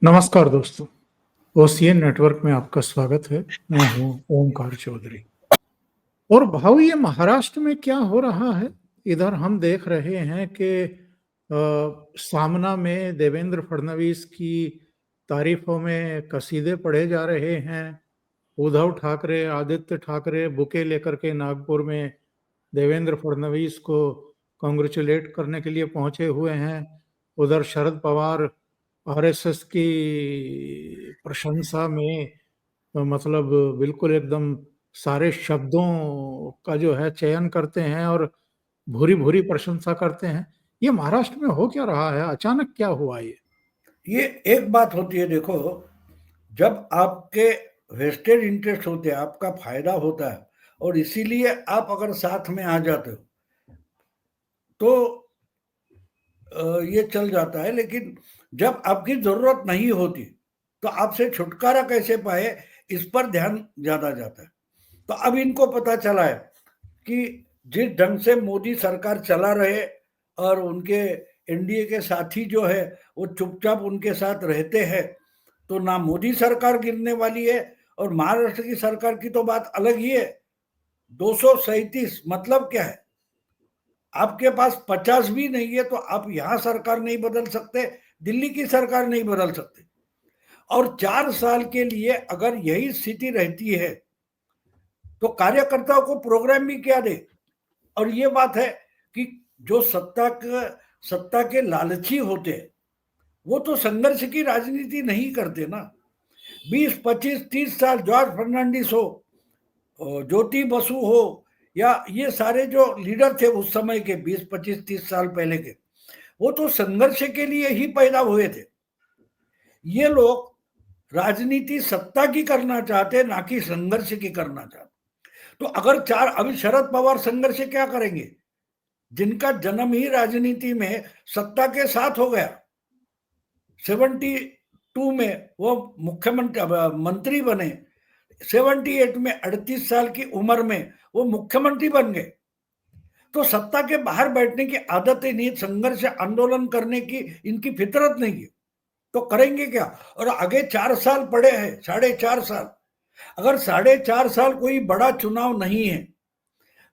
नमस्कार दोस्तों, OCN network में आपका स्वागत है। मैं हूँ ओमकार चौधरी। और भाऊ ये महाराष्ट्र में क्या हो रहा है? इधर हम देख रहे हैं कि सामना में देवेंद्र फडणवीस की तारीफों में कसीदे पढ़े जा रहे हैं। उद्धव ठाकरे, आदित्य ठाकरे बुके लेकर के नागपुर में देवेंद्र फडणवीस को कांग्रेचुलेट करने के लिए पहुंचे हुए हैं। उधर शरद पवार आरएसएस की प्रशंसा में मतलब बिल्कुल एकदम सारे शब्दों का जो है चयन करते हैं और भूरी भूरी प्रशंसा करते हैं। ये महाराष्ट्र में हो क्या रहा है? अचानक क्या हुआ ये एक बात होती है। देखो, जब आपके वेस्टेड इंटरेस्ट होते हैं, आपका फायदा होता है और इसीलिए आप अगर साथ में आ जाते हो तो ये चल जाता है। लेकिन जब आपकी जरूरत नहीं होती तो आपसे छुटकारा कैसे पाए, इस पर ध्यान ज्यादा जाता है। तो अब इनको पता चला है कि जिस ढंग से मोदी सरकार चला रहे और उनके एनडीए के साथी जो है वो चुपचाप उनके साथ रहते हैं, तो ना मोदी सरकार गिरने वाली है। और महाराष्ट्र की सरकार की तो बात अलग ही है। 237 मतलब क्या है? आपके पास 50 भी नहीं है तो आप यहां सरकार नहीं बदल सकते, दिल्ली की सरकार नहीं बदल सकते। और 4 साल के लिए अगर यही स्थिति रहती है तो कार्यकर्ताओं को प्रोग्राम भी क्या दे। और ये बात है कि जो सत्ता के लालची होते हैं वो तो संघर्ष की राजनीति नहीं करते ना। 20, 25, 30 साल जॉर्ज फर्नांडिस हो, ज्योति बसु हो, या ये सारे जो लीडर थे उस समय के 20, 25, 30 साल पहले के, वो तो संघर्ष के लिए ही पैदा हुए थे। ये लोग राजनीति सत्ता की करना चाहते, ना कि संघर्ष की करना चाहते। तो अगर अभी शरद पवार संघर्ष क्या करेंगे, जिनका जन्म ही राजनीति में सत्ता के साथ हो गया। 72 में वो मुख्यमंत्री मंत्री बने, 78 में 38 साल की उम्र में वो मुख्यमंत्री बन गए। तो सत्ता के बाहर बैठने की आदत ही नहीं, संघर्ष आंदोलन करने की इनकी फितरत नहीं है। तो करेंगे क्या? और आगे 4 साल पड़े हैं, 4.5 साल। अगर 4.5 साल कोई बड़ा चुनाव नहीं है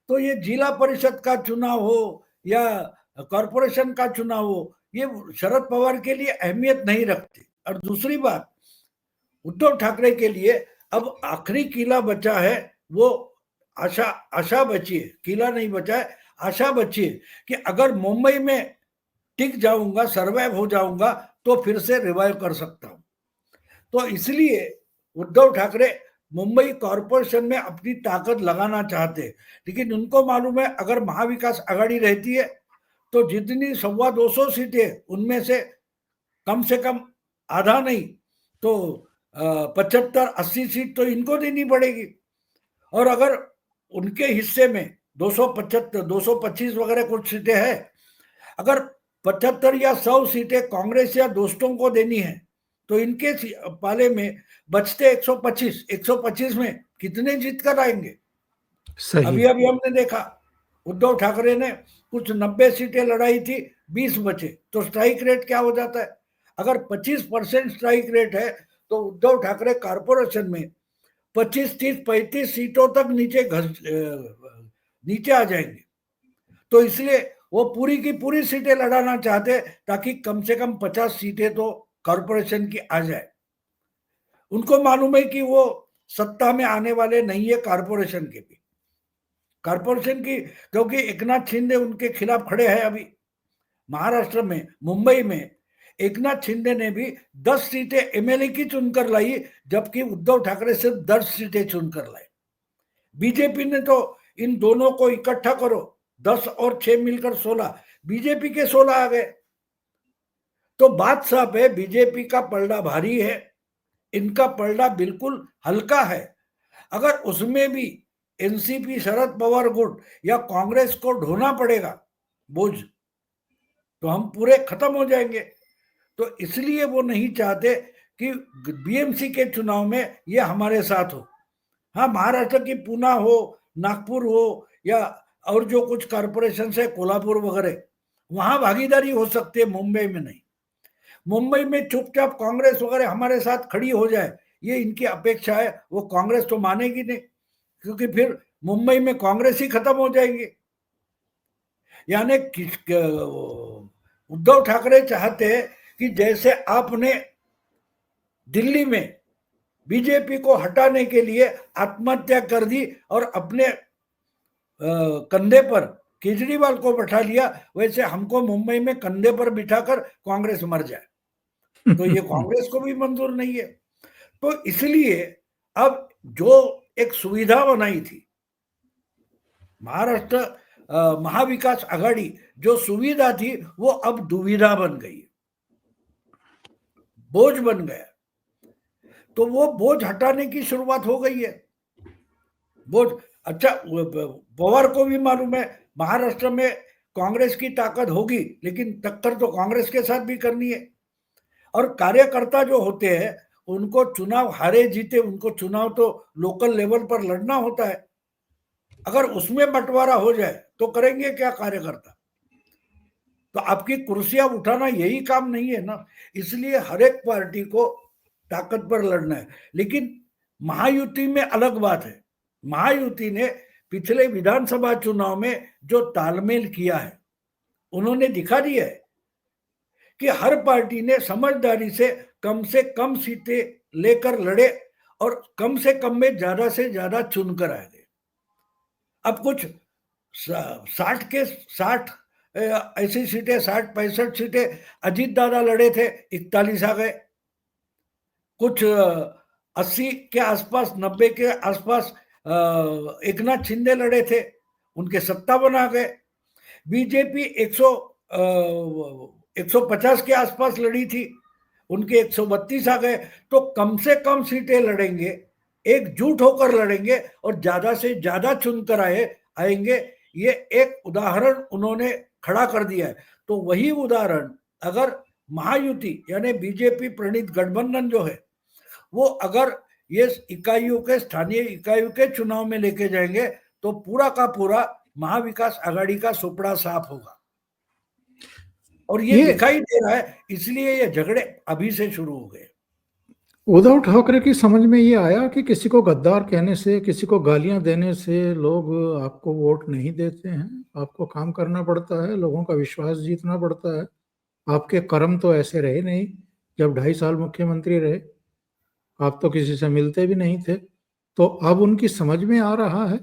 तो ये जिला परिषद का चुनाव हो या कॉरपोरेशन का चुनाव हो, ये शरद पवार के लिए अहमियत नहीं रखती। और दूसरी बात, उद्धव ठाकरे के लिए अब आखिरी किला बचा है, वो आशा बची है। किला नहीं बचा है, आशा बची है कि अगर मुंबई में टिक जाऊंगा, सर्वाइव हो जाऊंगा, तो फिर से रिवाइव कर सकता हूं। तो इसलिए उद्धव ठाकरे मुंबई कॉरपोरेशन में अपनी ताकत लगाना चाहते हैं। लेकिन उनको मालूम है अगर महाविकास आघाड़ी रहती है तो जितनी 250 सीटें, उनमें से कम आधा नहीं तो 75-80 सीट तो इनको देनी पड़ेगी। और अगर उनके हिस्से में 275 225 वगैरह कुछ सीटें हैं, अगर 75 या 100 सीटें कांग्रेस या दोस्तों को देनी है तो इनके पाले में बचते 125 में कितने जीत कर आएंगे? सही? अभी अभी हमने देखा, उद्धव ठाकरे ने कुछ 90 सीटें लड़ाई थी, 20 बचे, तो स्ट्राइक रेट क्या हो जाता है? अगर 25% स्ट्राइक रेट है तो उद्धव ठाकरे कारपोरेशन में 25, 30, 35 सीटों तक नीचे आ जाएंगे। तो इसलिए वो पूरी की पूरी सीटें लड़ाना चाहते ताकि कम से कम 50 सीटें तो कॉरपोरेशन की आ जाए। उनको मालूम है कि वो सत्ता में आने वाले नहीं है कॉरपोरेशन के भी, कॉरपोरेशन की, क्योंकि एकनाथ शिंदे उनके खिलाफ खड़े हैं। अभी महाराष्ट्र में, मुंबई में एकनाथ शिंदे ने भी 10 सीटें एमएलए की चुनकर लाई, जबकि उद्धव ठाकरे सिर्फ 10 सीटें चुनकर लाए। बीजेपी ने तो इन दोनों को इकट्ठा करो, 10 और 6 मिलकर 16, बीजेपी के 16 आ गए। तो बात साफ है, बीजेपी का पलड़ा भारी है, इनका पलड़ा बिल्कुल हल्का है। अगर उसमें भी एनसीपी, शरद पवार गुट या कांग्रेस को ढोना पड़ेगा बोझ, तो हम पूरे खत्म हो जाएंगे। तो इसलिए वो नहीं चाहते कि बीएमसी के चुनाव में ये हमारे साथ हो। हाँ, महाराष्ट्र की पुणे हो, नागपुर हो, या और जो कुछ कॉरपोरेशन है कोल्हापुर वगैरह, वहां भागीदारी हो सकती है, मुंबई में नहीं। मुंबई में चुपचाप कांग्रेस वगैरह हमारे साथ खड़ी हो जाए, ये इनकी अपेक्षा है। वो कांग्रेस तो मानेगी नहीं, क्योंकि फिर मुंबई में कांग्रेस ही खत्म हो जाएंगे। यानी उद्धव ठाकरे चाहते हैं कि जैसे आपने दिल्ली में बीजेपी को हटाने के लिए आत्महत्या कर दी और अपने कंधे पर केजरीवाल को बैठा लिया, वैसे हमको मुंबई में कंधे पर बिठाकर कांग्रेस मर जाए। तो ये कांग्रेस को भी मंजूर नहीं है। तो इसलिए अब जो एक सुविधा बनाई थी महाराष्ट्र महाविकास आघाड़ी, जो सुविधा थी वो अब दुविधा बन गई, बोझ बन गया। तो वो बोझ हटाने की शुरुआत हो गई है। बोझ, अच्छा पवार को भी मालूम है महाराष्ट्र में कांग्रेस की ताकत होगी, लेकिन टक्कर तो कांग्रेस के साथ भी करनी है। और कार्यकर्ता जो होते हैं उनको चुनाव हारे जीते, उनको चुनाव तो लोकल लेवल पर लड़ना होता है। अगर उसमें बंटवारा हो जाए तो करेंगे क्या कार्यकर्ता? तो आपकी कुर्सियां उठाना यही काम नहीं है ना। इसलिए हर एक पार्टी को ताकत पर लड़ना है। लेकिन महायुति में अलग बात है। महायुति ने पिछले विधानसभा चुनाव में जो तालमेल किया है, उन्होंने दिखा दिया है कि हर पार्टी ने समझदारी से कम सीटें लेकर लड़े और कम से कम में ज्यादा से ज्यादा चुनकर आ गए। अब कुछ 60 के 60 ऐसी सीटें, 60-65 सीटें अजीत दादा लड़े थे, 41 आ गए। कुछ 80 के आसपास, 90 के आसपास एकनाथ शिंदे लड़े थे, उनके 57 आ गए। बीजेपी 150 के आसपास लड़ी थी, उनके 132 आ गए। तो कम से कम सीटें लड़ेंगे, एकजुट होकर लड़ेंगे और ज्यादा से ज्यादा चुनकर आएंगे। ये एक उदाहरण उन्होंने खड़ा कर दिया है। तो वही उदाहरण अगर महायुति यानी बीजेपी प्रणीत गठबंधन जो है, वो अगर ये इकाइयों के, स्थानीय इकाइयों के चुनाव में लेके जाएंगे तो पूरा का पूरा महाविकास आघाड़ी का सुपड़ा साफ होगा। और ये दिखाई दे रहा है, इसलिए ये झगड़े अभी से शुरू हो गए। उद्धव ठाकरे की समझ में ये आया कि किसी को गद्दार कहने से, किसी को गालियां देने से लोग आपको वोट नहीं देते हैं। आपको काम करना पड़ता है, लोगों का विश्वास जीतना पड़ता है। आपके कर्म तो ऐसे रहे नहीं जब 2.5 साल मुख्यमंत्री रहे, आप तो किसी से मिलते भी नहीं थे। तो अब उनकी समझ में आ रहा है।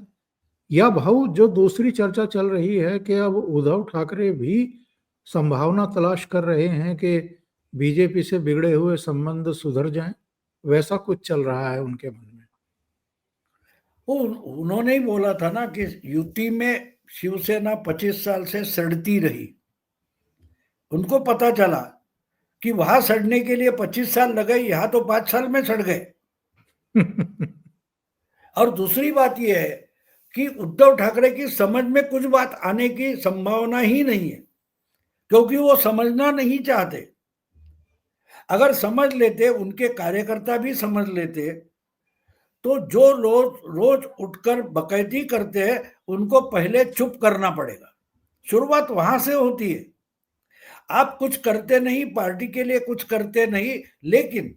या भाऊ, जो दूसरी चर्चा चल रही है कि अब उद्धव ठाकरे भी संभावना तलाश कर रहे हैं कि बीजेपी से बिगड़े हुए संबंध सुधर जाएं, वैसा कुछ चल रहा है उनके मन में। उन्होंने ही बोला था ना कि यूपी में शिवसेना 25 साल से सड़ती रही। उनको पता चला कि वहां सड़ने के लिए 25 साल लगे, यहां तो 5 साल में सड़ गए। और दूसरी बात यह है कि उद्धव ठाकरे की समझ में कुछ बात आने की संभावना ही नहीं है, क्योंकि वो समझना नहीं चाहते। अगर समझ लेते, उनके कार्यकर्ता भी समझ लेते, तो जो लोग रोज उठकर बकैती करते हैं उनको पहले चुप करना पड़ेगा। शुरुआत वहां से होती है। आप कुछ करते नहीं, पार्टी के लिए कुछ करते नहीं, लेकिन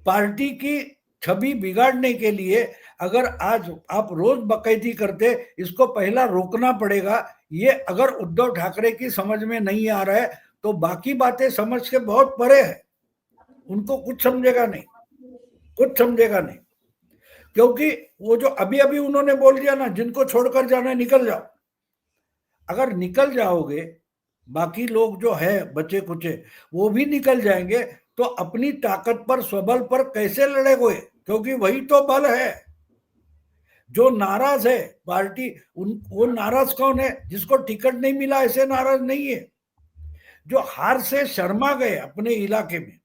पार्टी की छवि बिगाड़ने के लिए अगर आज आप रोज बकैती करते, इसको पहला रोकना पड़ेगा। ये अगर उद्धव ठाकरे की समझ में नहीं आ रहा है तो बाकी बातें समझ के बहुत परे है। उनको कुछ समझेगा नहीं, कुछ समझेगा नहीं। क्योंकि वो जो अभी अभी उन्होंने बोल दिया ना, जिनको छोड़कर जाना है निकल जाओ। अगर निकल जाओगे, बाकी लोग जो है बचे कुचे वो भी निकल जाएंगे, तो अपनी ताकत पर, स्वबल पर कैसे लड़ेगे? क्योंकि वही तो बल है। जो नाराज है पार्टी, वो नाराज कौन है? जिसको टिकट नहीं मिला ऐसे नाराज नहीं है, जो हार से शर्मा गए अपने इलाके में।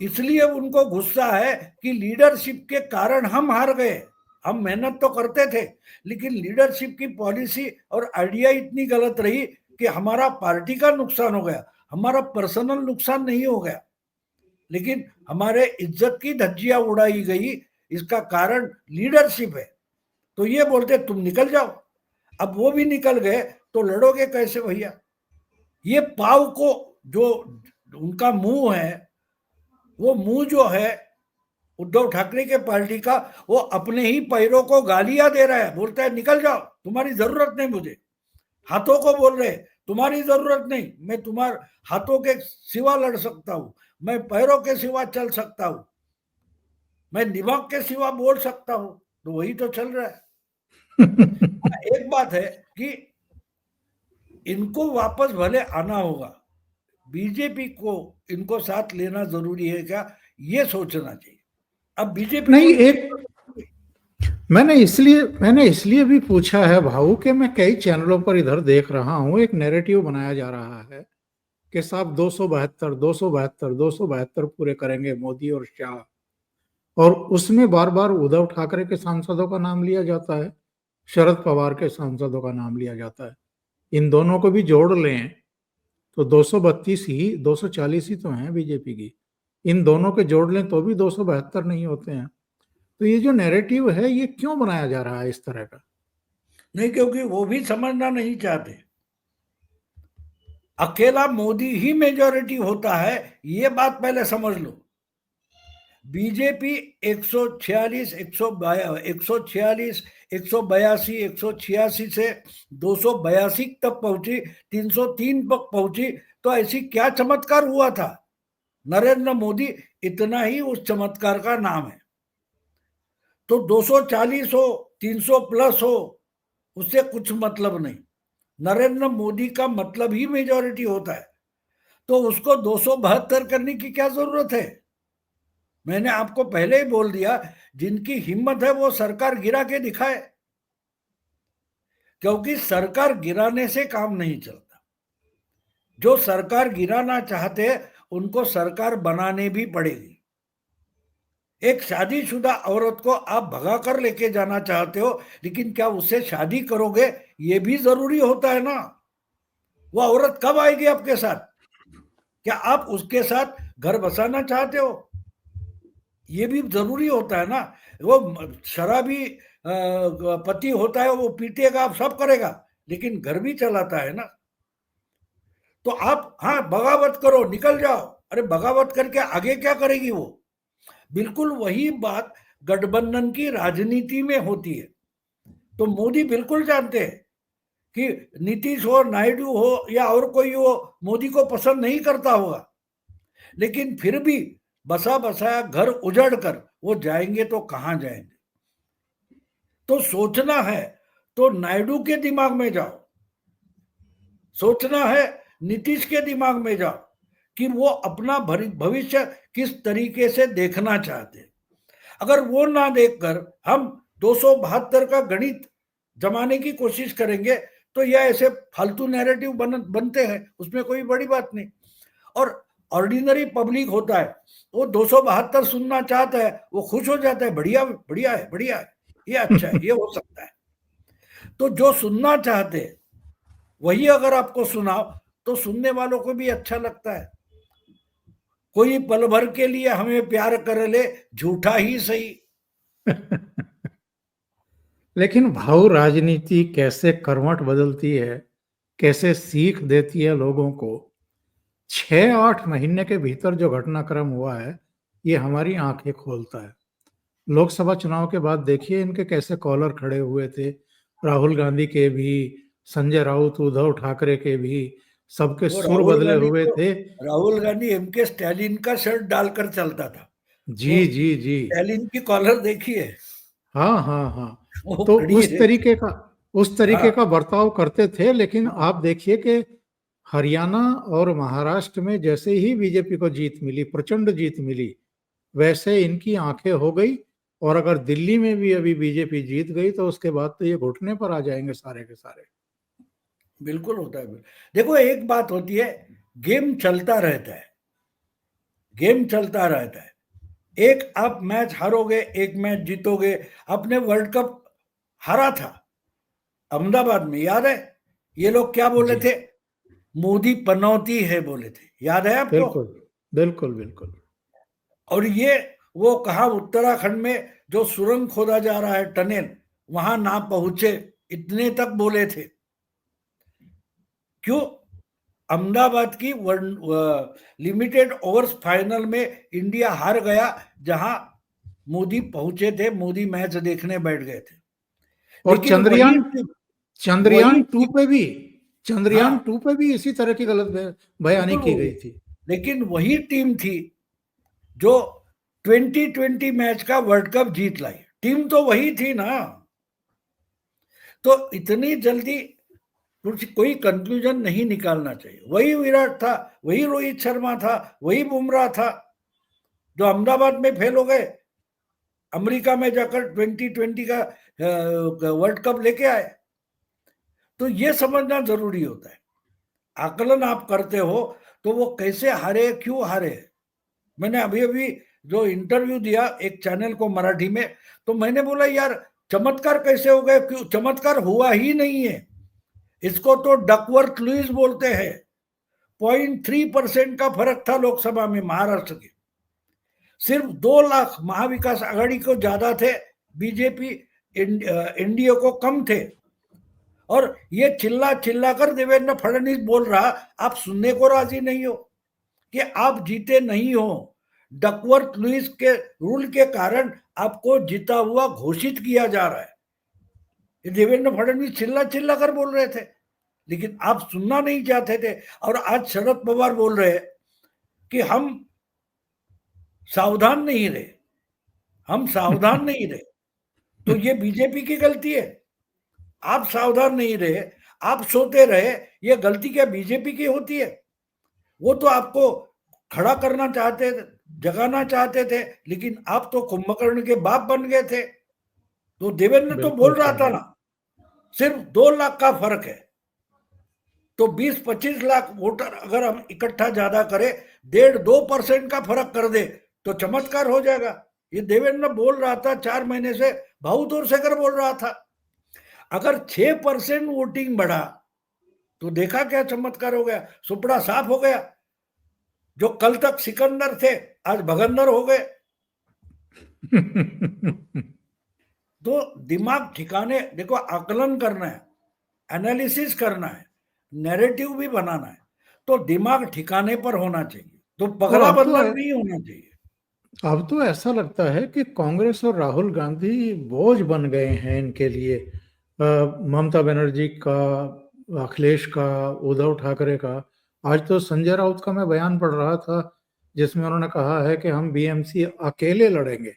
इसलिए उनको गुस्सा है कि लीडरशिप के कारण हम हार गए। हम मेहनत तो करते थे, लेकिन लीडरशिप की पॉलिसी और आइडिया इतनी गलत रही कि हमारा पार्टी का नुकसान हो गया। हमारा पर्सनल नुकसान नहीं हो गया, लेकिन हमारे इज्जत की धज्जियां उड़ाई गई। इसका कारण लीडरशिप है। तो ये बोलते तुम निकल जाओ। अब वो भी निकल गए तो लड़ोगे कैसे भैया? ये पाव को जो उनका मुंह है, वो मुंह जो है उद्धव ठाकरे के पार्टी का, वो अपने ही पैरों को गालियां दे रहा है, बोलता है निकल जाओ, तुम्हारी जरूरत नहीं मुझे। हाथों को बोल रहे तुम्हारी जरूरत नहीं, मैं तुम्हारे हाथों के सिवा लड़ सकता हूं, मैं पैरों के सिवा चल सकता हूं, मैं दिमाग के सिवा बोल सकता हूं। तो वही तो चल रहा है। एक बात है कि इनको वापस भले आना होगा, बीजेपी को इनको साथ लेना जरूरी है क्या, ये सोचना चाहिए। अब बीजेपी नहीं, एक मैंने इसलिए भी पूछा है भाऊ कि मैं कई चैनलों पर इधर देख रहा हूं, एक नैरेटिव बनाया जा रहा है कि साहब 272 पूरे करेंगे मोदी और शाह, और उसमें बार बार उद्धव ठाकरे के सांसदों का नाम लिया जाता है, शरद पवार के सांसदों का नाम लिया जाता है। इन दोनों को भी जोड़ लें तो 232 ही, 240 ही तो हैं बीजेपी की। इन दोनों के जोड़ लें तो भी 272 नहीं होते हैं। तो ये जो नैरेटिव है ये क्यों बनाया जा रहा है इस तरह का? नहीं, क्योंकि वो भी समझना नहीं चाहते। अकेला मोदी ही मेजॉरिटी होता है, ये बात पहले समझ लो। बीजेपी 146, 146, 182, 186 से 282 तक पहुंची, 303 तक पहुंची। तो ऐसी क्या चमत्कार हुआ था? नरेंद्र मोदी इतना ही उस चमत्कार का नाम है। तो 240 हो, 300 प्लस हो, उससे कुछ मतलब नहीं। नरेंद्र मोदी का मतलब ही मेजॉरिटी होता है। तो उसको 272 करने की क्या जरूरत है? मैंने आपको पहले ही बोल दिया, जिनकी हिम्मत है वो सरकार गिरा के दिखाए, क्योंकि सरकार गिराने से काम नहीं चलता। जो सरकार गिराना चाहते उनको सरकार बनाने भी पड़ेगी। एक शादीशुदा औरत को आप भगा कर लेके जाना चाहते हो, लेकिन क्या उससे शादी करोगे, ये भी जरूरी होता है ना। वो औरत कब आएगी आपके साथ? क्या आप उसके साथ घर बसाना चाहते हो? ये भी जरूरी होता है ना। वो शराबी पति होता है, वो पीटेगा, सब करेगा, लेकिन घर भी चलाता है ना। तो आप हाँ बगावत करो, निकल जाओ। अरे बगावत करके आगे क्या करेगी वो? बिल्कुल वही बात गठबंधन की राजनीति में होती है। तो मोदी बिल्कुल जानते हैं कि नीतीश हो, नायडू हो या और कोई हो, मोदी को पसंद नहीं करता होगा, लेकिन फिर भी बसा बसाया घर उजड़ कर वो जाएंगे तो कहां जाएंगे? तो सोचना है तो नायडू के दिमाग में जाओ, सोचना है नीतीश के दिमाग में जाओ कि वो अपना भविष्य किस तरीके से देखना चाहते हैं। अगर वो ना देखकर हम 272 का गणित जमाने की कोशिश करेंगे तो यह ऐसे फालतू नैरेटिव बनते हैं, उसमें कोई बड़ी बात नहीं। और ऑर्डिनरी पब्लिक होता है, वो 272 सुनना चाहता है, वो खुश हो जाता है, बढ़िया बढ़िया है, बढ़िया है, ये अच्छा है, ये हो सकता है। तो जो सुनना चाहते हैं वही अगर आपको सुनाओ तो सुनने वालों को भी अच्छा लगता है। कोई पल भर के लिए हमें प्यार कर ले, झूठा ही सही। लेकिन भाव राजनीति कैसे करवट बदलती है, कैसे सीख देती है लोगों को। 6-8 महीने के भीतर जो घटनाक्रम हुआ है ये हमारी आंखें खोलता है। लोकसभा चुनाव के बाद देखिए इनके कैसे कॉलर खड़े हुए थे, राहुल गांधी के भी, संजय राउत, उद्धव ठाकरे के भी, सबके वो सुर बदले हुए थे। राहुल गांधी एमके स्टैलिन का शर्ट डालकर चलता था। जी वो जी जी। स्टैलिन की कॉलर देखिए, हाँ हाँ हाँ। वो तो खड़ी रहती। उस तरीके हाँ का बर्ताव करते थे। लेकिन हाँ, आप देखिए कि हरियाणा और महाराष्ट्र में जैसे ही बीजेपी को जीत मिली, प्रचंड जीत मिली, वैसे इनकी आंखें हो गई। और अगर दिल्ली में भी अभी बीजेपी जीत गई तो उसके बाद तो ये घुटने पर आ जाएंगे सारे के सारे। बिल्कुल होता है। देखो एक बात होती है, गेम चलता रहता है, गेम चलता रहता है। एक आप मैच हारोगे, एक मैच जीतोगे। आपने वर्ल्ड कप हारा था अहमदाबाद में, याद है? ये लोग क्या बोले जी थे? मोदी पनौती है बोले थे, याद है आपको? बिल्कुल बिल्कुल बिल्कुल। और ये वो कहा उत्तराखंड में जो सुरंग खोदा जा रहा है, टनल, वहां ना पहुंचे, इतने तक बोले थे। क्यों? अहमदाबाद की लिमिटेड ओवर्स फाइनल में इंडिया हार गया, जहां मोदी पहुंचे थे, मोदी मैच देखने बैठ गए थे। और लेकिन वही चंद्रयान टू टीम, पे भी चंद्रयान हाँ टू पे भी इसी तरह की गलत बयानी बिल्कुल की वो भी, गई थी। लेकिन वही टीम थी जो 2020 मैच का वर्ल्ड कप जीत लाई। टीम तो वही थी ना। तो इतनी जल्दी कोई कंक्लूजन नहीं निकालना चाहिए। वही विराट था, वही रोहित शर्मा था, वही बुमराह था जो अहमदाबाद में फेल हो गए, अमेरिका में जाकर 2020 का वर्ल्ड कप लेके आए। तो ये समझना जरूरी होता है। आकलन आप करते हो तो वो कैसे हारे, क्यों हारे। मैंने अभी अभी जो इंटरव्यू दिया एक चैनल को मराठी में, तो मैंने बोला यार चमत्कार कैसे हो गए, क्यों चमत्कार हुआ ही नहीं है। इसको तो डकवर्थ लुईस बोलते हैं। 0.3% का फर्क था लोकसभा में महाराष्ट्र के। सिर्फ 2 लाख महाविकास आघाड़ी को ज्यादा थे, बीजेपी एनडीए को कम थे। और ये चिल्ला चिल्ला कर देवेंद्र फडणवीस बोल रहा, आप सुनने को राजी नहीं हो कि आप जीते नहीं हो। डकवर्थ लुईस के रूल के कारण आपको जीता हुआ घोषित किया जा रहा है। ये देवेंद्र फडणवीस चिल्ला चिल्ला कर बोल रहे थे, लेकिन आप सुनना नहीं चाहते थे। और आज शरद पवार बोल रहे कि हम सावधान नहीं रहे, हम सावधान नहीं रहे। तो ये बीजेपी की गलती है। आप सावधान नहीं रहे, आप सोते रहे, ये गलती क्या बीजेपी की होती है? वो तो आपको खड़ा करना चाहते थे, जगाना चाहते थे, लेकिन आप तो कुंभकर्ण के बाप बन गए थे। तो देवेंद्र तो बोल बिल्कुल रहा था सही। ना, सिर्फ 2 लाख का फर्क है। तो 20-25 लाख वोटर अगर हम इकट्ठा ज्यादा करें, 1.5-2% का फर्क कर दे तो चमत्कार हो जाएगा। ये देवेंद्र बोल रहा था 4 महीने से, भाऊ दूर से कर बोल रहा था। अगर 6% वोटिंग बढ़ा तो देखा क्या चमत्कार हो गया, सुपड़ा साफ हो गया। जो कल तक सिकंदर थे आज भगंदर हो गए। तो दिमाग ठिकाने, देखो आकलन करना है, एनालिसिस करना है, नैरेटिव भी बनाना है, तो दिमाग ठिकाने पर होना चाहिए, तो और पगला बंदर नहीं होना चाहिए। अब तो ऐसा लगता है कि कांग्रेस और राहुल गांधी बोझ बन गए हैं इनके लिए। ममता बनर्जी का, अखिलेश का, उद्धव ठाकरे का। आज तो संजय राउत का मैं बयान पढ़ रहा था जिसमें उन्होंने कहा है कि हम बीएमसी अकेले लड़ेंगे।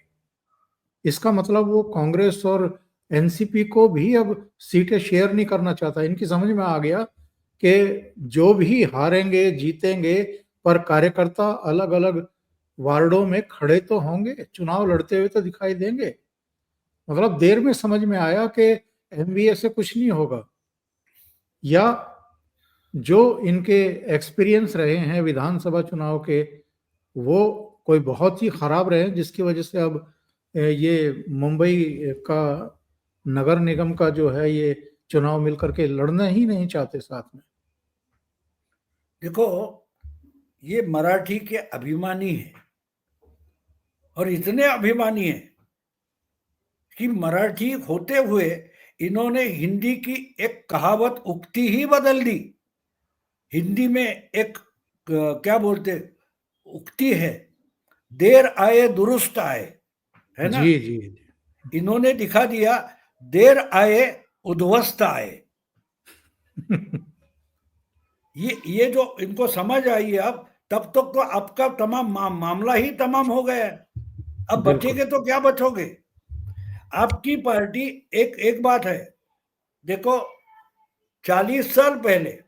इसका मतलब वो कांग्रेस और एनसीपी को भी अब सीटें शेयर नहीं करना चाहता। इनकी समझ में आ गया कि जो भी हारेंगे जीतेंगे, पर कार्यकर्ता अलग अलग वार्डों में खड़े तो होंगे, चुनाव लड़ते हुए तो दिखाई देंगे। मतलब देर में समझ में आया कि एमवीए से कुछ नहीं होगा, या जो इनके एक्सपीरियंस रहे हैं विधानसभा चुनाव के वो कोई बहुत ही खराब रहे, जिसकी वजह से अब ये मुंबई का नगर निगम का जो है ये चुनाव मिलकर के लड़ना ही नहीं चाहते साथ में। देखो ये मराठी के अभिमानी है, और इतने अभिमानी है कि मराठी होते हुए इन्होंने हिंदी की एक कहावत उक्ति ही बदल दी। हिंदी में एक क्या बोलते उक्ति है, देर आए दुरुस्त आए, है ना। जी जी इन्होंने दिखा दिया, देर आए उद्ध्वस्त आए। ये जो इनको समझ आई है अब, तब तक तो आपका तमाम मामला ही तमाम हो गया है। अब बिल्कुल। बचेगे तो क्या बचोगे। आपकी पार्टी, एक बात है, देखो 40 साल पहले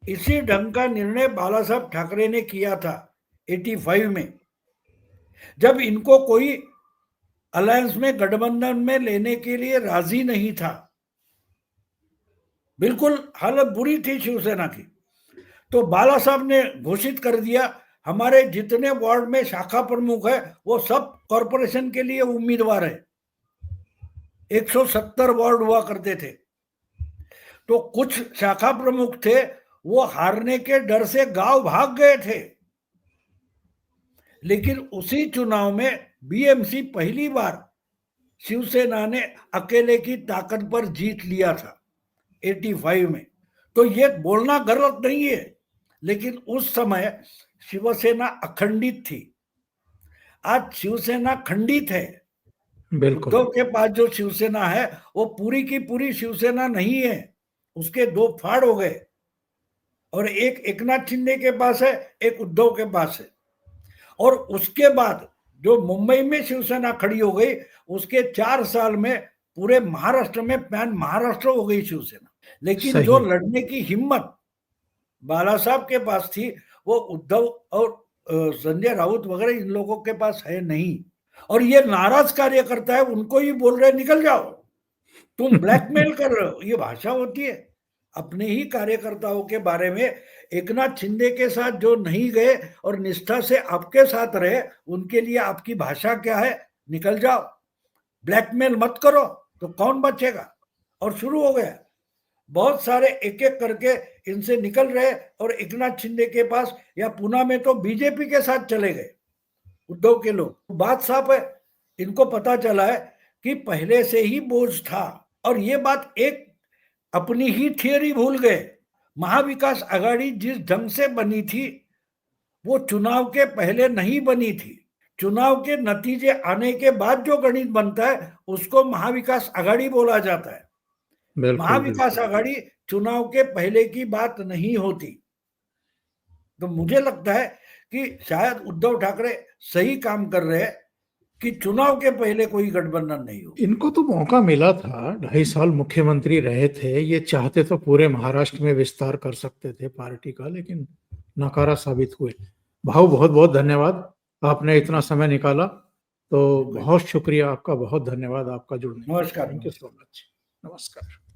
इसी ढंग का निर्णय बाला साहब ठाकरे ने किया था 85 में, जब इनको कोई अलायंस में, गठबंधन में लेने के लिए राजी नहीं था। बिल्कुल हालत बुरी थी शिवसेना की। तो बाला साहब ने घोषित कर दिया, हमारे जितने वार्ड में शाखा प्रमुख है वो सब कॉरपोरेशन के लिए उम्मीदवार है। 170 वार्ड हुआ करते थे। तो कुछ शाखा प्रमुख थे, वो हारने के डर से गांव भाग गए थे। लेकिन उसी चुनाव में बीएमसी पहली बार शिवसेना ने अकेले की ताकत पर जीत लिया था 85 में। तो ये बोलना गलत नहीं है लेकिन उस समय शिवसेना अखंडित थी। आज शिवसेना खंडित है। बिल्कुल उद्धव के पास जो शिवसेना है वो पूरी की पूरी शिवसेना नहीं है, उसके दो फाड़ हो गए, और एक एकनाथ शिंदे के पास है, एक उद्धव के पास है। और उसके बाद जो मुंबई में शिवसेना खड़ी हो गई, उसके 4 साल में पूरे महाराष्ट्र में पैन महाराष्ट्र हो गई शिवसेना। लेकिन जो सही। लड़ने की हिम्मत बाला साहब के पास थी, वो उद्धव और संजय राउत वगैरह इन लोगों के पास है नहीं। और ये नाराज कार्यकर्ता है, उनको ही बोल रहे निकल जाओ, तुम ब्लैकमेल कर रहे हो। ये भाषा होती है? अपने ही कार्यकर्ताओं के बारे में एकनाथ शिंदे के साथ जो नहीं गए और निष्ठा से आपके साथ रहे, उनके लिए आपकी भाषा क्या है? निकल जाओ, ब्लैकमेल मत करो, तो कौन बचेगा? और शुरू हो गया, बहुत सारे एक एक करके इनसे निकल रहे और एकनाथ शिंदे के पास, या पूना में तो बीजेपी के साथ चले गए उद्धव के लोग। बात साफ है, इनको पता चला है कि पहले से ही बोझ था। और ये बात एक अपनी ही थियरी भूल गए। महाविकास आघाड़ी जिस ढंग से बनी थी, वो चुनाव के पहले नहीं बनी थी। चुनाव के नतीजे आने के बाद जो गणित बनता है, उसको महाविकास आघाड़ी बोला जाता है। बिल्कुल महाविकास आघाड़ी चुनाव के पहले की बात नहीं होती। तो मुझे लगता है कि शायद उद्धव ठाकरे सही काम कर रहे हैं कि चुनाव के पहले कोई गठबंधन नहीं हो। इनको तो मौका मिला था, 2.5 साल मुख्यमंत्री रहे थे, ये चाहते तो पूरे महाराष्ट्र में विस्तार कर सकते थे पार्टी का, लेकिन नकारा साबित हुए। भाऊ बहुत बहुत धन्यवाद, आपने इतना समय निकाला, तो बहुत शुक्रिया आपका, बहुत धन्यवाद आपका जुड़ने। नमस्कार। Thank you so much. नमस्कार।